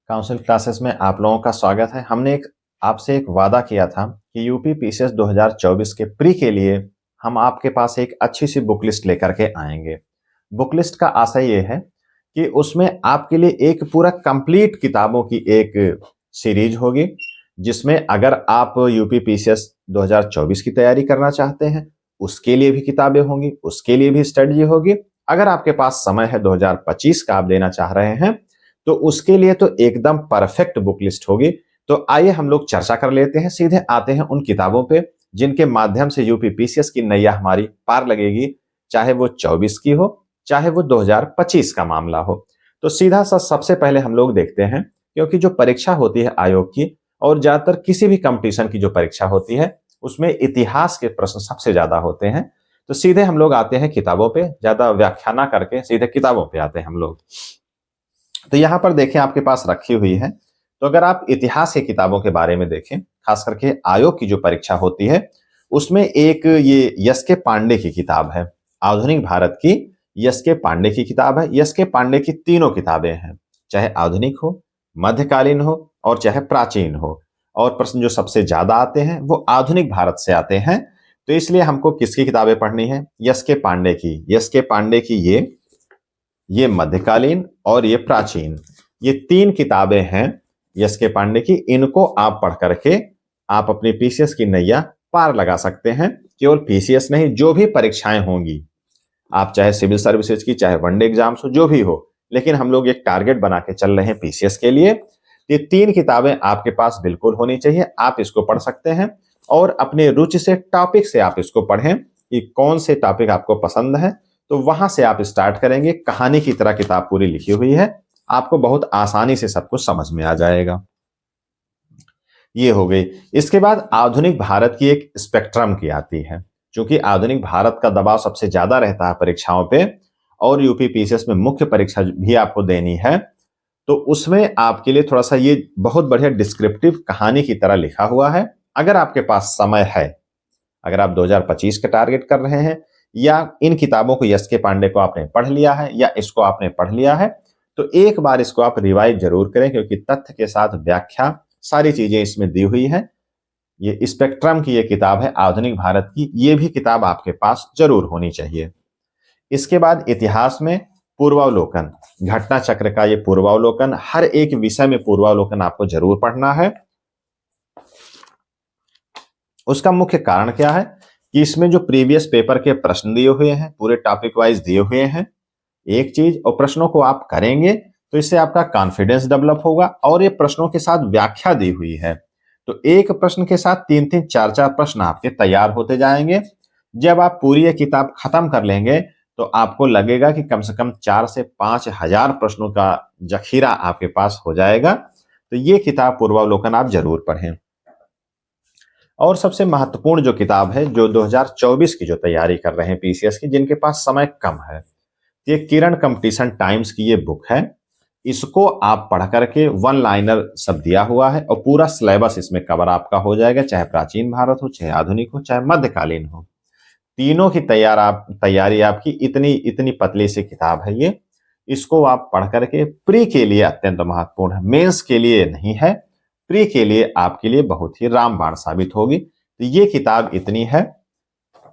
Council classes में आप लोगों का स्वागत है। हमने आपसे एक वादा किया था कि यूपी पीसीएस 2024 के प्री के लिए हम आपके पास एक अच्छी सी बुक लिस्ट लेकर के आएंगे। बुक लिस्ट का आशय ये है कि उसमें आपके लिए एक पूरा कंप्लीट किताबों की एक सीरीज होगी, जिसमें अगर आप यूपी पीसीएस 2024 की तैयारी करना चाहते हैं उसके लिए भी किताबें होंगी, उसके लिए भी स्ट्रेटजी होगी। अगर आपके पास समय है 2025 का आप देना चाह रहे हैं तो उसके लिए तो एकदम परफेक्ट बुक लिस्ट होगी। तो आइए हम लोग चर्चा कर लेते हैं, सीधे आते हैं उन किताबों पे जिनके माध्यम से यूपी पीसीएस की नैया हमारी पार लगेगी, चाहे वो 24 की हो चाहे वो 2025 का मामला हो। तो सीधा सा सबसे पहले हम लोग देखते हैं, क्योंकि जो परीक्षा होती है आयोग की और ज्यादातर किसी भी कंपटीशन की जो परीक्षा होती है उसमें इतिहास के प्रश्न सबसे ज्यादा होते हैं। तो सीधे हम लोग आते हैं किताबों पे, ज्यादा व्याख्या ना करके सीधे किताबों पे आते हैं हम लोग। तो यहां पर देखें आपके पास रखी हुई है। तो अगर आप इतिहास की किताबों के बारे में देखें, खास करके आयोग की जो परीक्षा होती है उसमें एक ये यस के पांडे की किताब है, आधुनिक भारत की यस के पांडे की किताब है। यस के पांडे की तीनों किताबें हैं, चाहे आधुनिक हो, मध्यकालीन हो और चाहे प्राचीन हो। और प्रश्न जो सबसे ज्यादा आते हैं वो आधुनिक भारत से आते हैं। तो इसलिए हमको किसकी किताबें पढ़नी है? यस के पांडे की। यस के पांडे की ये मध्यकालीन और ये प्राचीन, ये तीन किताबें हैं यस के पांडे की। इनको आप पढ़ करके आप अपनी पीसीएस की नैया पार लगा सकते हैं। केवल पीसीएस नहीं, जो भी परीक्षाएं होंगी, आप चाहे सिविल सर्विसेज की चाहे वनडे एग्जाम्स हो, जो भी हो, लेकिन हम लोग एक टारगेट बना के चल रहे हैं पीसीएस के लिए। ये तीन किताबें आपके पास बिल्कुल होनी चाहिए। आप इसको पढ़ सकते हैं और अपने रुचि से टॉपिक से आप इसको पढ़ें कि कौन से टॉपिक आपको पसंद है, तो वहां से आप स्टार्ट करेंगे। कहानी की तरह किताब पूरी लिखी हुई है, आपको बहुत आसानी से सब कुछ समझ में आ जाएगा। ये हो गई। इसके बाद आधुनिक भारत की एक स्पेक्ट्रम की आती है, क्योंकि आधुनिक भारत का दबाव सबसे ज्यादा रहता है परीक्षाओं पे और यूपी पीसीएस में मुख्य परीक्षा भी आपको देनी है। तो उसमें आपके लिए थोड़ा सा ये बहुत बढ़िया डिस्क्रिप्टिव कहानी की तरह लिखा हुआ है। अगर आपके पास समय है, अगर आप 2025 का टारगेट कर रहे हैं या इन किताबों को यस के पांडे को आपने पढ़ लिया है या इसको आपने पढ़ लिया है, तो एक बार इसको आप रिवाइज जरूर करें, क्योंकि तथ्य के साथ व्याख्या सारी चीजें इसमें दी हुई है। ये स्पेक्ट्रम की ये किताब है आधुनिक भारत की, ये भी किताब आपके पास जरूर होनी चाहिए। इसके बाद इतिहास में पूर्वावलोकन, घटना चक्र का ये पूर्वावलोकन, हर एक विषय में पूर्वावलोकन आपको जरूर पढ़ना है। उसका मुख्य कारण क्या है कि इसमें जो प्रीवियस पेपर के प्रश्न दिए हुए हैं पूरे टॉपिक वाइज दिए हुए हैं एक चीज, और प्रश्नों को आप करेंगे तो इससे आपका कॉन्फिडेंस डेवलप होगा। और ये प्रश्नों के साथ व्याख्या दी हुई है, तो एक प्रश्न के साथ 3-3 4-4 प्रश्न आपके तैयार होते जाएंगे। जब आप पूरी ये किताब खत्म कर लेंगे तो आपको लगेगा कि कम से कम 4 से 5 हजार प्रश्नों का जखीरा आपके पास हो जाएगा। तो ये किताब पूर्वावलोकन आप जरूर पढ़ें। और सबसे महत्वपूर्ण जो किताब है, जो 2024 की जो तैयारी कर रहे हैं पीसीएस की, जिनके पास समय कम है, ये किरण कंपटीशन टाइम्स की ये बुक है। इसको आप पढ़ करके वन लाइनर सब दिया हुआ है और पूरा सिलेबस इसमें कवर आपका हो जाएगा, चाहे प्राचीन भारत हो, चाहे आधुनिक हो, चाहे मध्यकालीन हो। तीनों की तैयारी आपकी इतनी इतनी पतली सी किताब है ये। इसको आप पढ़ करके प्री के लिए अत्यंत महत्वपूर्ण है, मेंस के लिए नहीं है, प्री के लिए आपके लिए बहुत ही रामबाण साबित होगी। तो ये किताब इतनी है,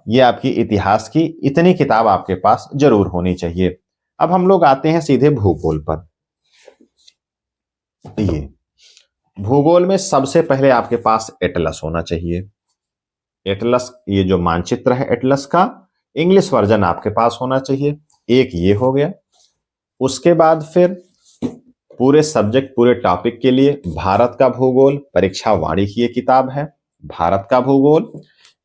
ये आपकी इतिहास की इतनी किताब आपके पास जरूर होनी चाहिए। अब हम लोग आते हैं सीधे भूगोल पर। ये भूगोल में सबसे पहले आपके पास एटलस होना चाहिए। एटलस, ये जो मानचित्र है एटलस का इंग्लिश वर्जन आपके पास होना चाहिए। एक ये हो गया। उसके बाद फिर पूरे सब्जेक्ट पूरे टॉपिक के लिए भारत का भूगोल, परीक्षा वाणी की ये किताब है, भारत का भूगोल,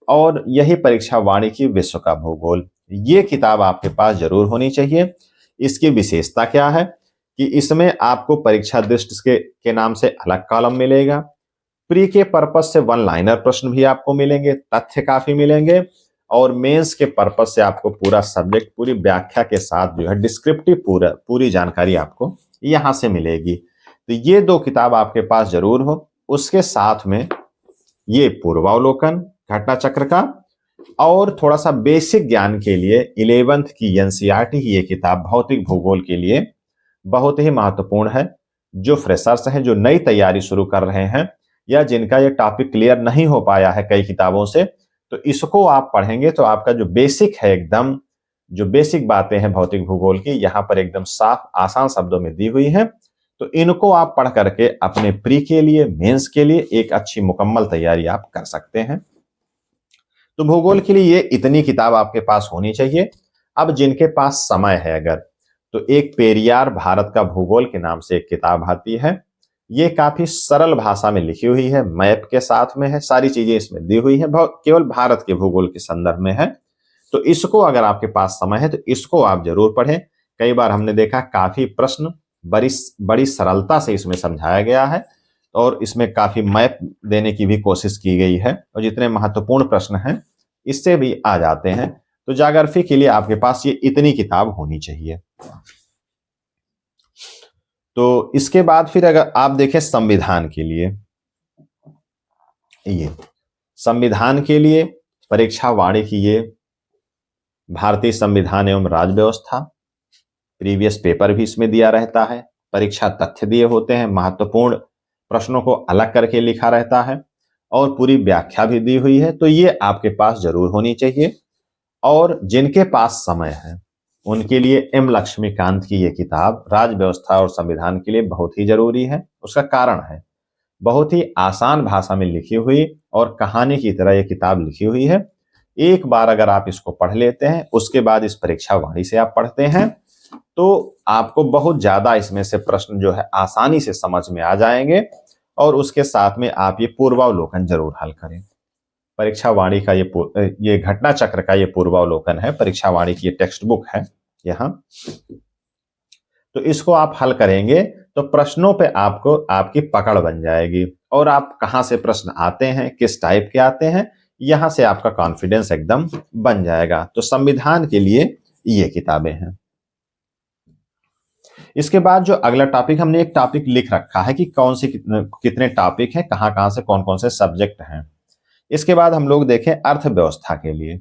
और यही परीक्षा वाणी की विश्व का भूगोल। ये किताब आपके पास जरूर होनी चाहिए। इसकी विशेषता क्या है कि इसमें आपको परीक्षा दृष्टि के नाम से अलग कॉलम मिलेगा, प्री के पर्पज से वन लाइनर प्रश्न भी आपको मिलेंगे, तथ्य काफी मिलेंगे, और मेंस के पर्पज से आपको पूरा सब्जेक्ट पूरी व्याख्या के साथ जो है डिस्क्रिप्टिव पूरी जानकारी आपको यहां से मिलेगी। तो ये दो किताब आपके पास जरूर हो। उसके साथ में ये पूर्वावलोकन घटना चक्र का, और थोड़ा सा बेसिक ज्ञान के लिए 11th की एनसीईआरटी की ये किताब भौतिक भूगोल के लिए बहुत ही महत्वपूर्ण है। जो फ्रेशर्स हैं, जो नई तैयारी शुरू कर रहे हैं, या जिनका ये टॉपिक क्लियर नहीं हो पाया है कई किताबों से, तो इसको आप पढ़ेंगे तो आपका जो बेसिक है, एकदम जो बेसिक बातें हैं भौतिक भूगोल की, यहाँ पर एकदम साफ आसान शब्दों में दी हुई हैं। तो इनको आप पढ़ करके अपने प्री के लिए, मेंस के लिए एक अच्छी मुकम्मल तैयारी आप कर सकते हैं। तो भूगोल के लिए ये इतनी किताब आपके पास होनी चाहिए। अब जिनके पास समय है अगर, तो एक पेरियार भारत का भूगोल के नाम से एक किताब आती है। ये काफी सरल भाषा में लिखी हुई है, मैप के साथ में है, सारी चीजें इसमें दी हुई है, केवल भारत के भूगोल के संदर्भ में है। तो इसको अगर आपके पास समय है तो इसको आप जरूर पढ़ें। कई बार हमने देखा काफी प्रश्न बड़ी सरलता से इसमें समझाया गया है और इसमें काफी मैप देने की भी कोशिश की गई है, और जितने महत्वपूर्ण प्रश्न हैं इससे भी आ जाते हैं। तो ज्योग्राफी के लिए आपके पास ये इतनी किताब होनी चाहिए। तो इसके बाद फिर अगर आप देखें संविधान के लिए, ये संविधान के लिए परीक्षा वाणी की ये भारतीय संविधान एवं राज्य व्यवस्था, प्रीवियस पेपर भी इसमें दिया रहता है, परीक्षा तथ्य दिए होते हैं, महत्वपूर्ण प्रश्नों को अलग करके लिखा रहता है और पूरी व्याख्या भी दी हुई है। तो ये आपके पास जरूर होनी चाहिए। और जिनके पास समय है उनके लिए एम लक्ष्मीकांत की ये किताब राज्य व्यवस्था और संविधान के लिए बहुत ही जरूरी है। उसका कारण है, बहुत ही आसान भाषा में लिखी हुई और कहानी की तरह ये किताब लिखी हुई है। एक बार अगर आप इसको पढ़ लेते हैं, उसके बाद इस परीक्षा वाणी से आप पढ़ते हैं, तो आपको बहुत ज्यादा इसमें से प्रश्न जो है आसानी से समझ में आ जाएंगे। और उसके साथ में आप ये पूर्वावलोकन जरूर हल करें। परीक्षा वाणी का ये घटना चक्र का ये पूर्वावलोकन है, परीक्षा वाणी की ये टेक्स्ट बुक है यहाँ। तो इसको आप हल करेंगे तो प्रश्नों पे आपको आपकी पकड़ बन जाएगी, और आप कहाँ से प्रश्न आते हैं, किस टाइप के आते हैं, यहां से आपका कॉन्फिडेंस एकदम बन जाएगा। तो संविधान के लिए ये किताबें हैं। इसके बाद जो अगला टॉपिक, हमने एक टॉपिक लिख रखा है कि कौन से कितने टॉपिक हैं, कहां से कौन कौन से सब्जेक्ट हैं। इसके बाद हम लोग देखें अर्थव्यवस्था के लिए।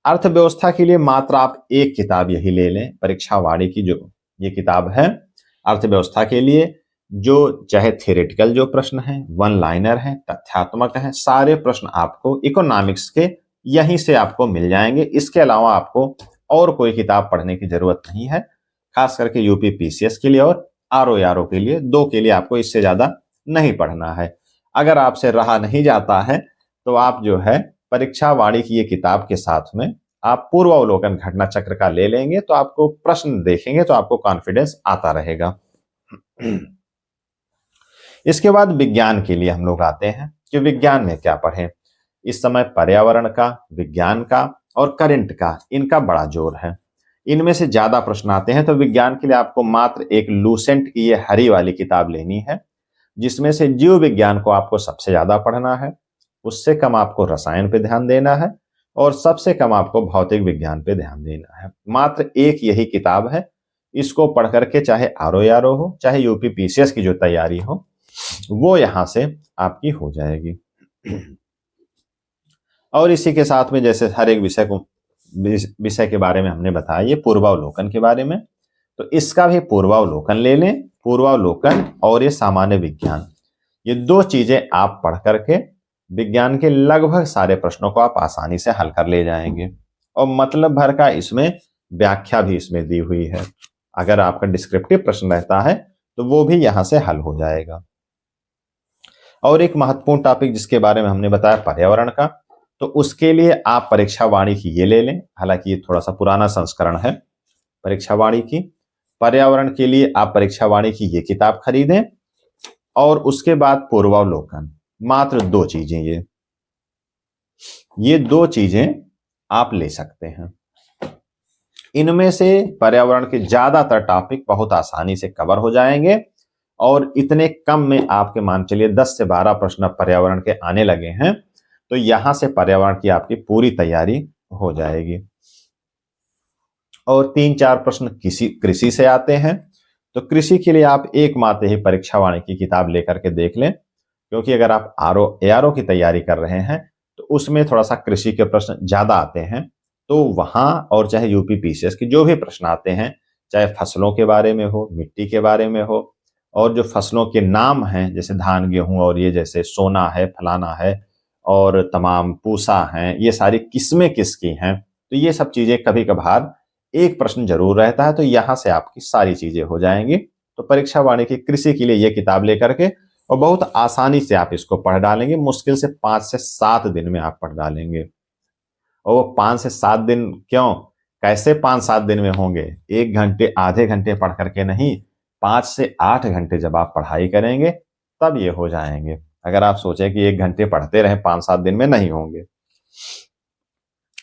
अर्थव्यवस्था के लिए मात्र आप एक किताब यही ले लें, परीक्षा वाणी की जो ये किताब है अर्थव्यवस्था के लिए, जो चाहे थियोरेटिकल जो प्रश्न हैं, वन लाइनर हैं, तथ्यात्मक हैं, सारे प्रश्न आपको इकोनॉमिक्स के यहीं से आपको मिल जाएंगे। इसके अलावा आपको और कोई किताब पढ़ने की जरूरत नहीं है, खास करके यूपी पीसीएस के लिए और आरओ के लिए, दो के लिए आपको इससे ज्यादा नहीं पढ़ना है। अगर आपसे रहा नहीं जाता है तो आप जो है परीक्षा वाणी की ये किताब के साथ में आप पूर्वावलोकन घटना चक्र का ले लेंगे, तो आपको प्रश्न देखेंगे तो आपको कॉन्फिडेंस आता रहेगा। इसके बाद विज्ञान के लिए हम लोग आते हैं कि विज्ञान में क्या पढ़ें। इस समय पर्यावरण का, विज्ञान का और करंट का, इनका बड़ा जोर है। इनमें से ज्यादा प्रश्न आते हैं। तो विज्ञान के लिए आपको मात्र एक लूसेंट की ये हरी वाली किताब लेनी है, जिसमें से जीव विज्ञान को आपको सबसे ज्यादा पढ़ना है, उससे कम आपको रसायन पे ध्यान देना है, और सबसे कम आपको भौतिक विज्ञान पे ध्यान देना है। मात्र एक यही किताब है, इसको पढ़ करके चाहे आरओ हो, चाहे यूपी पीसीएस की जो तैयारी हो, वो यहां से आपकी हो जाएगी। और इसी के साथ में जैसे हर एक विषय के बारे में हमने बताया, ये पूर्वावलोकन के बारे में, तो इसका भी पूर्वावलोकन ले लें। पूर्वावलोकन और ये सामान्य विज्ञान, ये दो चीजें आप पढ़ करके विज्ञान के लगभग सारे प्रश्नों को आप आसानी से हल कर ले जाएंगे। और मतलब भर का इसमें व्याख्या भी इसमें दी हुई है। अगर आपका डिस्क्रिप्टिव प्रश्न रहता है तो वो भी यहां से हल हो जाएगा। और एक महत्वपूर्ण टॉपिक जिसके बारे में हमने बताया पर्यावरण का, तो उसके लिए आप परीक्षा वाणी की ये ले लें। हालांकि ये थोड़ा सा पुराना संस्करण है परीक्षा वाणी की। पर्यावरण के लिए आप परीक्षा वाणी की ये किताब खरीदें, और उसके बाद पूर्वावलोकन, मात्र दो चीजें, ये दो चीजें आप ले सकते हैं। इनमें से पर्यावरण के ज्यादातर टॉपिक बहुत आसानी से कवर हो जाएंगे, और इतने कम में आपके मान चलिए 10 से 12 प्रश्न पर्यावरण के आने लगे हैं, तो यहां से पर्यावरण की आपकी पूरी तैयारी हो जाएगी। और 3-4 प्रश्न कृषि से आते हैं। तो कृषि के लिए आप एकमात्र ही परीक्षा वाणी की किताब लेकर के देख लें, क्योंकि अगर आप आरओ की तैयारी कर रहे हैं तो उसमें थोड़ा सा कृषि के प्रश्न ज्यादा आते हैं। तो वहां, और चाहे यूपी पीसीएस की जो भी प्रश्न आते हैं, चाहे फसलों के बारे में हो, मिट्टी के बारे में हो, और जो फसलों के नाम हैं जैसे धान गेहूं और ये जैसे सोना है फलाना है और तमाम पूसा हैं, ये सारी किस्में किसकी हैं, तो ये सब चीजें कभी कभार एक प्रश्न जरूर रहता है, तो यहां से आपकी सारी चीजें हो जाएंगी। तो परीक्षा वानिकी कृषि के लिए ये किताब लेकर के और बहुत आसानी से आप इसको पढ़ डालेंगे, मुश्किल से 5 से 7 दिन में आप पढ़ डालेंगे। और वो 5 से 7 दिन क्यों, कैसे 5-7 दिन में होंगे, 1 घंटे आधे घंटे पढ़ करके नहीं, 5 से 8 घंटे जब आप पढ़ाई करेंगे तब ये हो जाएंगे। अगर आप सोचें कि 1 घंटे पढ़ते रहे 5-7 दिन में, नहीं होंगे।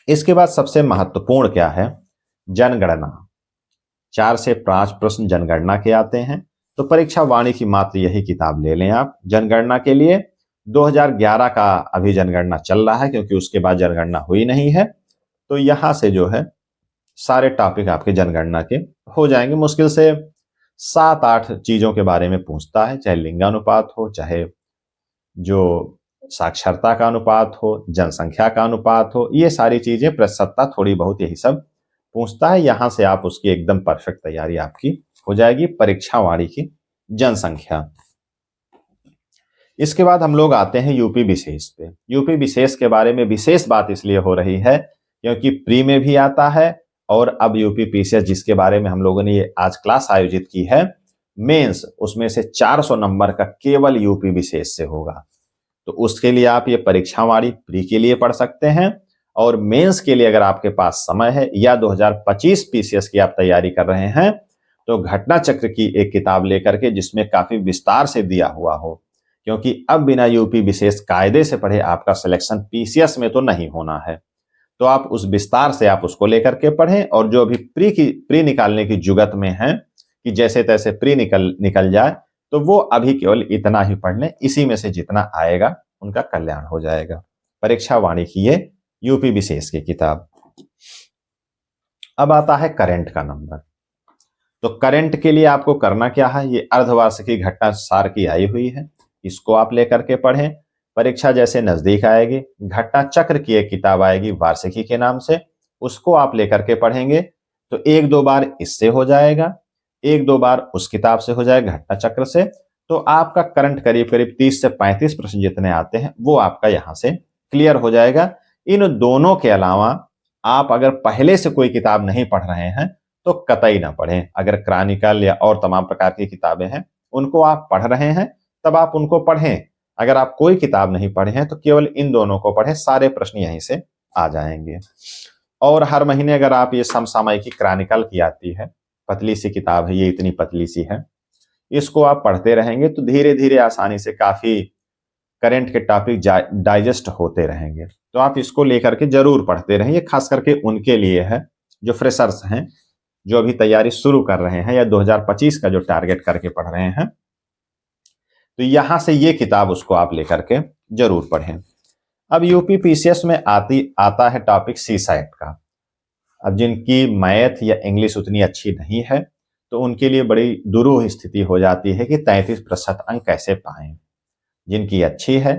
इसके बाद सबसे महत्वपूर्ण क्या है, जनगणना। 4 से 5 प्रश्न जनगणना के आते हैं, तो परीक्षा वानिकी मात्र यही किताब ले लें आप जनगणना के लिए। 2011 का अभी जनगणना चल रहा है क्योंकि उसके बाद जनगणना हुई नहीं है, तो यहां से जो है सारे टॉपिक आपके जनगणना के हो जाएंगे। मुश्किल से 7-8 चीजों के बारे में पूछता है, चाहे लिंगानुपात हो, चाहे जो साक्षरता का अनुपात हो, जनसंख्या का अनुपात हो, ये सारी चीजें प्रसन्नता थोड़ी बहुत यही सब पूछता है। यहां से आप उसकी एकदम परफेक्ट तैयारी आपकी हो जाएगी। परीक्षा वानिकी जनसंख्या। इसके बाद हम लोग आते हैं यूपी विशेष पे। यूपी विशेष के बारे में विशेष बात इसलिए हो रही है क्योंकि प्री में भी आता है और अब यूपी पीसीएस जिसके बारे में हम लोगों ने ये आज क्लास आयोजित की है, मेंस, उसमें से 400 नंबर का केवल यूपी विशेष से होगा। तो उसके लिए आप ये परीक्षा वाली प्री के लिए पढ़ सकते हैं, और मेंस के लिए अगर आपके पास समय है या 2025 पीसीएस की आप तैयारी कर रहे हैं, तो घटना चक्र की एक किताब लेकर के जिसमें काफी विस्तार से दिया हुआ हो, क्योंकि अब बिना यूपी विशेष कायदे से पढ़े आपका सिलेक्शन पीसीएस में तो नहीं होना है। तो आप उस विस्तार से आप उसको लेकर के पढ़ें, और जो अभी प्री निकालने की जुगत में है कि जैसे तैसे प्री निकल जाए, तो वो अभी केवल इतना ही पढ़ लें, इसी में से जितना आएगा उनका कल्याण हो जाएगा। परीक्षा वानिकी ये यूपी विशेष की किताब। अब आता है करंट का नंबर। तो करंट के लिए आपको करना क्या है, ये अर्धवार्षिकी घटना सार की आई हुई है, इसको आप लेकर के पढ़ें। परीक्षा जैसे नजदीक आएगी, घटना चक्र की एक किताब आएगी वार्षिकी के नाम से, उसको आप लेकर के पढ़ेंगे तो 1-2 बार इससे हो जाएगा, 1-2 बार उस किताब से हो जाएगा घटना चक्र से। तो आपका करंट करीब करीब 30 से 35 प्रश्न जितने आते हैं वो आपका यहां से क्लियर हो जाएगा। इन दोनों के अलावा आप अगर पहले से कोई किताब नहीं पढ़ रहे हैं तो कतई ना पढ़ें। अगर क्रॉनिकल या और तमाम प्रकार की किताबें हैं उनको आप पढ़ रहे हैं तब आप उनको पढ़ें। अगर आप कोई किताब नहीं पढ़े हैं तो केवल इन दोनों को पढ़ें, सारे प्रश्न यहीं से आ जाएंगे। और हर महीने अगर आप ये समसामयिकी क्रॉनिकल की आती है, पतली सी किताब है, ये इतनी पतली सी है, इसको आप पढ़ते रहेंगे तो धीरे धीरे आसानी से काफी करंट के टॉपिक डाइजेस्ट होते रहेंगे। तो आप इसको लेकर के जरूर पढ़ते रहिए, खास करके उनके लिए है जो फ्रेशर्स हैं, जो अभी तैयारी शुरू कर रहे हैं या 2025 का जो टारगेट करके पढ़ रहे हैं। तो यहां से ये किताब उसको आप लेकर के जरूर पढ़ें। अब यूपी पीसीएस में आता है टॉपिक सी सेट का। अब जिनकी मैथ या इंग्लिश उतनी अच्छी नहीं है तो उनके लिए बड़ी दुरूह स्थिति हो जाती है कि 33% अंक कैसे पाएं। जिनकी अच्छी है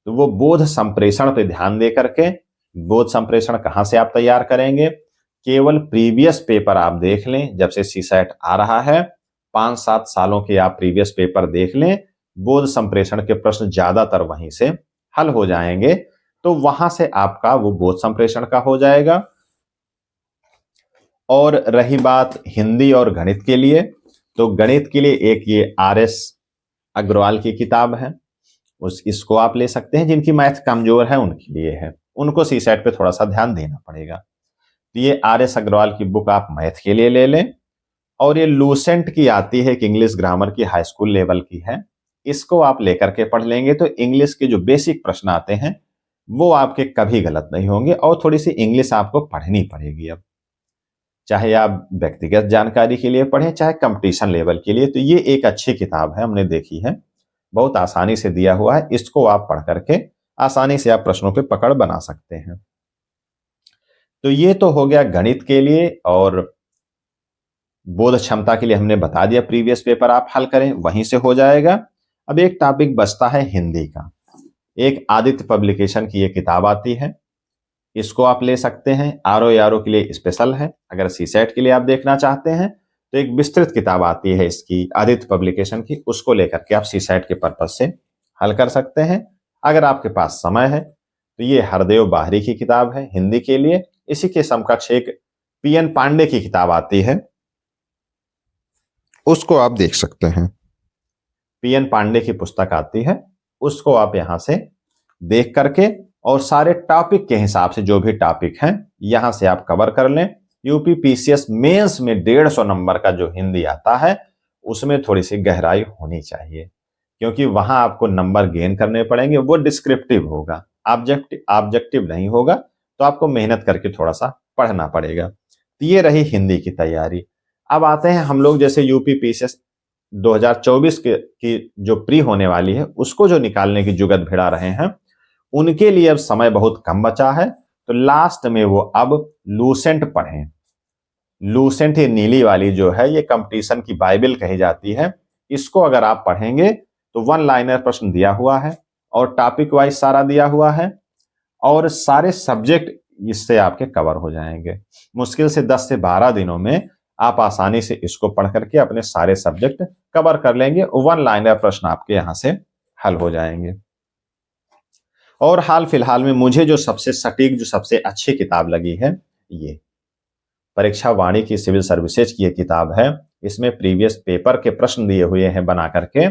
तो वो बोध संप्रेषण पे ध्यान दे करके, बोध संप्रेषण कहां से आप तैयार करेंगे, केवल प्रीवियस पेपर आप देख लें, जब से सीसेट आ रहा है 5-7 सालों के आप प्रीवियस पेपर देख लें, बोध संप्रेषण के प्रश्न ज्यादातर वहीं से हल हो जाएंगे। तो वहां से आपका वो बोध संप्रेषण का हो जाएगा। और रही बात हिंदी और गणित के लिए, तो गणित के लिए एक ये RS अग्रवाल की किताब है, इसको आप ले सकते हैं। जिनकी मैथ कमजोर है उनके लिए है, उनको सीसेट पे थोड़ा सा ध्यान देना पड़ेगा। तो ये RS अग्रवाल की बुक आप मैथ के लिए ले लें। और ये लूसेंट की आती है, एक इंग्लिश ग्रामर की हाई स्कूल लेवल की है, इसको आप लेकर के पढ़ लेंगे तो इंग्लिश के जो बेसिक प्रश्न आते हैं वो आपके कभी गलत नहीं होंगे। और थोड़ी सी इंग्लिश आपको पढ़नी पड़ेगी, अब चाहे आप व्यक्तिगत जानकारी के लिए पढ़ें चाहे कंपटीशन लेवल के लिए। तो ये एक अच्छी किताब है, हमने देखी है, बहुत आसानी से दिया हुआ है, इसको आप पढ़ करके आसानी से आप प्रश्नों पे पकड़ बना सकते हैं। तो ये तो हो गया गणित के लिए। और बोध क्षमता के लिए हमने बता दिया, प्रीवियस पेपर आप हल करें वहीं से हो जाएगा। अब एक टॉपिक बचता है हिंदी का। एक आदित्य पब्लिकेशन की ये किताब आती है, इसको आप ले सकते हैं। RO के लिए स्पेशल है, अगर सीसेट के लिए आप देखना चाहते हैं तो एक विस्तृत किताब आती है इसकी आदित्य पब्लिकेशन की, उसको लेकर के आप सीसैट के पर्पज से हल कर सकते हैं। अगर आपके पास समय है तो ये हरदेव बाहरी की किताब है हिंदी के लिए। इसी के समकक्ष एक पीएन पांडे की किताब आती है, उसको आप देख सकते हैं। पीएन पांडे की पुस्तक आती है, उसको आप यहां से देख करके और सारे टॉपिक के हिसाब से जो भी टॉपिक हैं यहां से आप कवर कर लें। यूपी पीसीएस मेंस में 150 नंबर का जो हिंदी आता है उसमें थोड़ी सी गहराई होनी चाहिए, क्योंकि वहां आपको नंबर गेन करने पड़ेंगे। वो डिस्क्रिप्टिव होगा, ऑब्जेक्टिव नहीं होगा, तो आपको मेहनत करके थोड़ा सा पढ़ना पड़ेगा। तो ये रही हिंदी की तैयारी। अब आते हैं हम लोग जैसे यूपी पीसीएस 2024 की जो प्री होने वाली है उसको जो निकालने की जुगत भिड़ा रहे हैं, उनके लिए अब समय बहुत कम बचा है। तो लास्ट में वो अब लूसेंट पढ़ें। लूसेंट ये नीली वाली जो है ये कंपटीशन की बाइबल कही जाती है। इसको अगर आप पढ़ेंगे तो वन लाइनर प्रश्न दिया हुआ है और टॉपिक वाइज सारा दिया हुआ है और सारे सब्जेक्ट इससे आपके कवर हो जाएंगे। मुश्किल से 10 से 12 दिनों में आप आसानी से इसको पढ़ करके अपने सारे सब्जेक्ट कवर कर लेंगे। वन लाइनर प्रश्न आपके यहां से हल हो जाएंगे। और हाल फिलहाल में मुझे जो सबसे सटीक, जो सबसे अच्छी किताब लगी है, ये परीक्षा वाणी की सिविल सर्विसेज की ये किताब है। इसमें प्रीवियस पेपर के प्रश्न दिए हुए हैं बना करके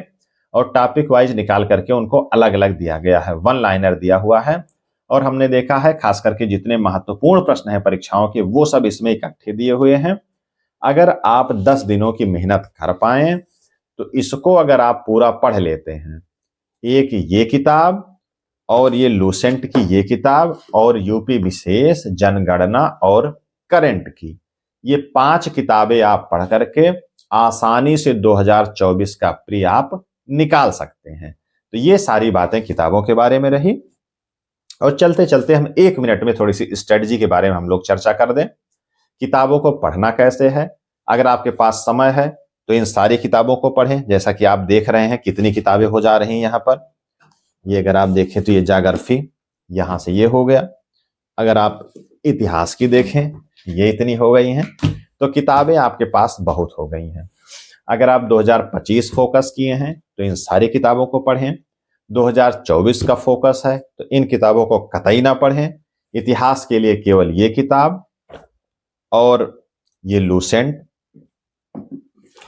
और टॉपिक वाइज निकाल करके उनको अलग अलग दिया गया है, वन लाइनर दिया हुआ है। और हमने देखा है खास करके जितने महत्वपूर्ण प्रश्न हैं परीक्षाओं के वो सब इसमें इकट्ठे दिए हुए हैं। अगर आप 10 दिनों की मेहनत कर पाए तो इसको अगर आप पूरा पढ़ लेते हैं, एक ये किताब और ये लूसेंट की ये किताब और यूपी विशेष, जनगणना और करंट की, ये 5 किताबें आप पढ़ करके आसानी से 2024 का प्री आप निकाल सकते हैं। तो ये सारी बातें किताबों के बारे में रही। और चलते चलते हम 1 मिनट में थोड़ी सी स्ट्रेटजी के बारे में हम लोग चर्चा कर दें। किताबों को पढ़ना कैसे है, अगर आपके पास समय है तो इन सारी किताबों को पढ़ें। जैसा कि आप देख रहे हैं कितनी किताबें हो जा रही हैं यहाँ पर, ये अगर आप देखें तो ये जाग्राफी यहां से ये हो गया। अगर आप इतिहास की देखें ये इतनी हो गई हैं। तो किताबें आपके पास बहुत हो गई हैं। अगर आप 2025 फोकस किए हैं तो इन सारी किताबों को पढ़ें। 2024 का फोकस है तो इन किताबों को कतई ना पढ़ें। इतिहास के लिए केवल ये किताब और ये लूसेंट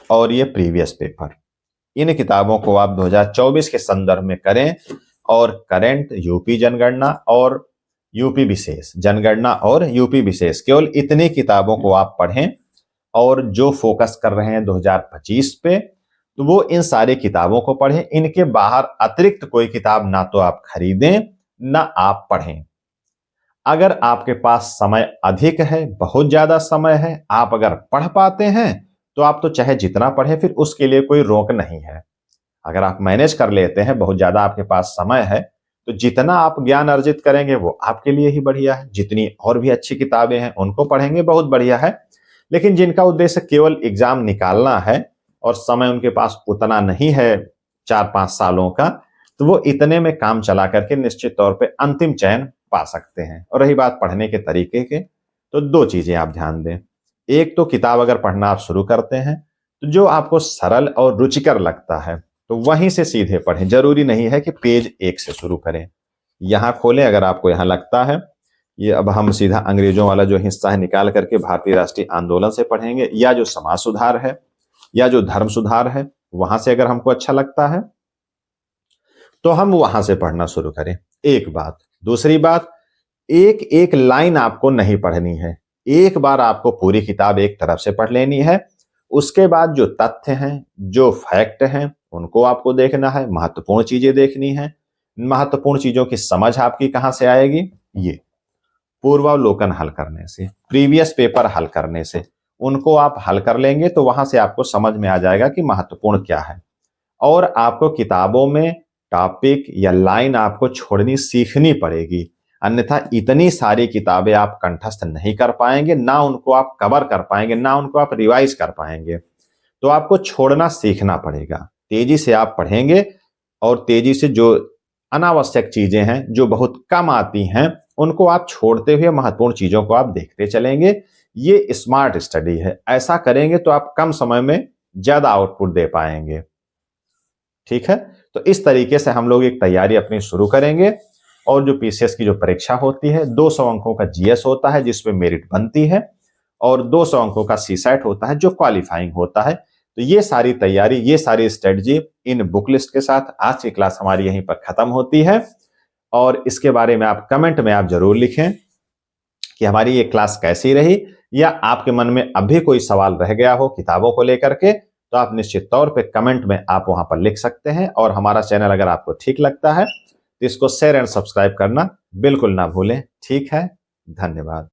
और ये प्रीवियस पेपर, इन किताबों को आप 2024 के संदर्भ में करें। और करंट, यूपी जनगणना और यूपी विशेष, जनगणना और यूपी विशेष, केवल इतनी किताबों को आप पढ़ें। और जो फोकस कर रहे हैं 2025 पे तो वो इन सारी किताबों को पढ़ें। इनके बाहर अतिरिक्त कोई किताब ना तो आप खरीदें ना आप पढ़ें। अगर आपके पास समय अधिक है, बहुत ज्यादा समय है, आप अगर पढ़ पाते हैं तो आप तो चाहे जितना पढ़ें, फिर उसके लिए कोई रोक नहीं है। अगर आप मैनेज कर लेते हैं, बहुत ज्यादा आपके पास समय है, तो जितना आप ज्ञान अर्जित करेंगे वो आपके लिए ही बढ़िया है। जितनी और भी अच्छी किताबें हैं उनको पढ़ेंगे, बहुत बढ़िया है। लेकिन जिनका उद्देश्य केवल एग्जाम निकालना है और समय उनके पास उतना नहीं है 4-5 सालों का, तो वो इतने में काम चला करके निश्चित तौर पे अंतिम चयन पा सकते हैं। और रही बात पढ़ने के तरीके के, तो 2 चीजें आप ध्यान दें। एक तो किताब अगर पढ़ना आप शुरू करते हैं तो जो आपको सरल और रुचिकर लगता है तो वहीं से सीधे पढ़ें। जरूरी नहीं है कि पेज 1 से शुरू करें। यहां खोलें, अगर आपको यहां लगता है ये अब हम सीधा अंग्रेजों वाला जो हिस्सा है निकाल करके भारतीय राष्ट्रीय आंदोलन से पढ़ेंगे, या जो समाज सुधार है या जो धर्म सुधार है वहां से अगर हमको अच्छा लगता है तो हम वहां से पढ़ना शुरू करें। एक बात। दूसरी बात, एक एक लाइन आपको नहीं पढ़नी है। एक बार आपको पूरी किताब एक तरफ से पढ़ लेनी है। उसके बाद जो तथ्य हैं, जो फैक्ट हैं, उनको आपको देखना है। महत्वपूर्ण चीजें देखनी है। महत्वपूर्ण चीजों की समझ आपकी कहां से आएगी? ये पूर्वावलोकन हल करने से, प्रीवियस पेपर हल करने से। उनको आप हल कर लेंगे तो वहां से आपको समझ में आ जाएगा कि महत्वपूर्ण क्या है। और आपको किताबों में टॉपिक या लाइन आपको छोड़नी सीखनी पड़ेगी, अन्यथा इतनी सारी किताबें आप कंठस्थ नहीं कर पाएंगे, ना उनको आप कवर कर पाएंगे, ना उनको आप रिवाइज कर पाएंगे। तो आपको छोड़ना सीखना पड़ेगा। तेजी से आप पढ़ेंगे और तेजी से जो अनावश्यक चीजें हैं, जो बहुत कम आती हैं, उनको आप छोड़ते हुए महत्वपूर्ण चीजों को आप देखते चलेंगे। ये स्मार्ट स्टडी है। ऐसा करेंगे तो आप कम समय में ज्यादा आउटपुट दे पाएंगे। ठीक है, तो इस तरीके से हम लोग एक तैयारी अपनी शुरू करेंगे। और जो पीसीएस की जो परीक्षा होती है, 200 अंकों का जीएस होता है जिसमें मेरिट बनती है, और 200 अंकों का सीसैट होता है जो क्वालिफाइंग होता है। तो ये सारी तैयारी, ये सारी स्ट्रेटजी इन बुक लिस्ट के साथ आज की क्लास हमारी यहीं पर खत्म होती है। और इसके बारे में आप कमेंट में आप जरूर लिखें कि हमारी ये क्लास कैसी रही, या आपके मन में अभी कोई सवाल रह गया हो किताबों को लेकर के, तो आप निश्चित तौर पे कमेंट में आप वहां पर लिख सकते हैं। और हमारा चैनल अगर आपको ठीक लगता है तो इसको शेयर एंड सब्सक्राइब करना बिल्कुल ना भूलें। ठीक है, धन्यवाद।